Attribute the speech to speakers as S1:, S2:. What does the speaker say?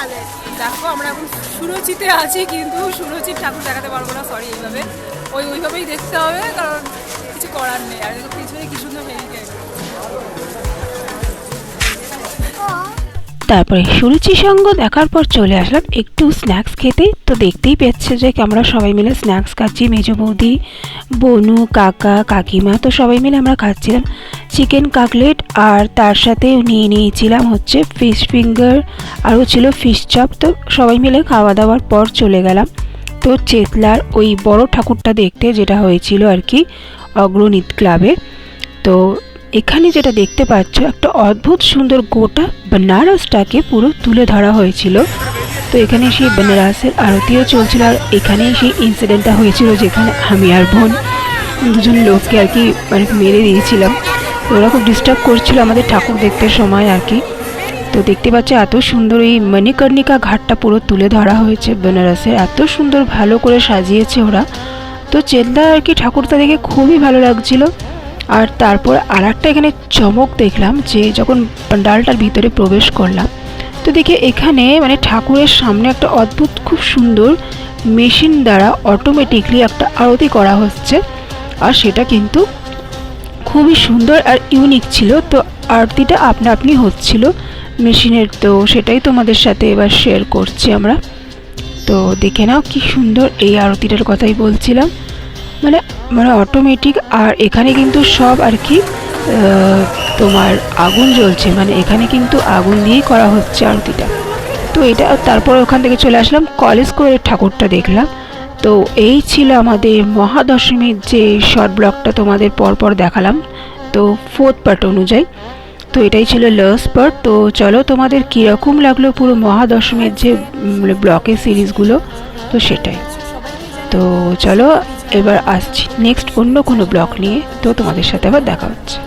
S1: সকালে। দেখো আমরা এখন সুরুচিতে আছি, কিন্তু সুরুচির ঠাকুর দেখাতে পারবো না, সরি। এইভাবে ওইভাবেই দেখতে হবে, কারণ কিছু করার নেই। আর পিছনে কি সুন্দর হেরিটেজ।
S2: তারপরে সুরুচি সঙ্গ দেখার পর চলে আসলাম একটু স্ন্যাক্স খেতে। তো দেখতেই পেয়েছে যে আমরা সবাই মিলে স্ন্যাক্স খাচ্ছি, মেজো বৌদি, বনু, কাকা, কাকিমা। তো সবাই মিলে আমরা খাচ্ছিলাম চিকেন কাটলেট, আর তার সাথে নিয়ে নিয়েছিলাম হচ্ছে ফিশ ফিঙ্গার, আরও ছিল ফিশ চপ। তো সবাই মিলে খাওয়া দাওয়ার পর চলে গেলাম তো চেতলার ওই বড় ঠাকুরটা দেখতে, যেটা হয়েছিল আর কি অগ্রণীত ক্লাবে। তো এখানে যেটা দেখতে পাচ্ছ, একটা অদ্ভুত সুন্দর গোটা বেনারসটাকে পুরো তুলে ধরা হয়েছিল। তো এখানে সেই বেনারসের আরতিও চলছিল, আর এখানেই সেই ইনসিডেন্টটা হয়েছিল যেখানে আমি আর বোন দুজন লোককে আর কি মানে মেরে দিয়েছিলাম। তো ওরা খুব ডিস্টার্ব করছিল আমাদের ঠাকুর দেখতে সময় আর কি। তো দেখতে পাচ্ছ এত সুন্দর এই মণিকর্ণিকা ঘাটটা পুরো তুলে ধরা হয়েছে বেনারসের, এত সুন্দর ভালো করে সাজিয়েছে ওরা। তো চেতলা আর কি ঠাকুরটা দেখে খুবই ভালো লাগছিল। আর তারপর আর একটা এখানে চমক দেখলাম, যে যখন পান্ডালটার ভিতরে প্রবেশ করলাম তো দেখে এখানে মানে ঠাকুরের সামনে একটা অদ্ভুত খুব সুন্দর মেশিন দ্বারা অটোমেটিকলি একটা আরতি করা হচ্ছে, আর সেটা কিন্তু খুবই সুন্দর আর ইউনিক ছিল। তো আরতিটা আপনা আপনি হচ্ছিল মেশিনের, তো সেটাই তোমাদের সাথে এবার শেয়ার করছি আমরা। তো দেখে নাও কি সুন্দর, এই আরতিটার কথাই বলছিলাম, মানে মানে অটোমেটিক। আর এখানে কিন্তু সব আর কি তোমার আগুন জ্বলছে, মানে এখানে কিন্তু আগুন দিয়েই করা হচ্ছে আরতিটা। তো এটা তারপর ওখান থেকে চলে আসলাম কলেজ স্কোয়ারের ঠাকুরটা দেখলাম। তো এই ছিল আমাদের মহাদশমীর যে শর্ট ব্লগটা তোমাদের পরপর দেখালাম, তো 4th পার্ট অনুযায়ী। তো এটাই ছিল লাস্ট পার্ট। তো চলো তোমাদের কীরকম লাগলো পুরো মহাদশমীর যে ব্লকের সিরিজগুলো, তো সেটাই। তো চলো এবার আসছি নেক্সট অন্য কোনো ব্লগ নিয়ে, তো তোমাদের সাথে আবার দেখা হচ্ছে।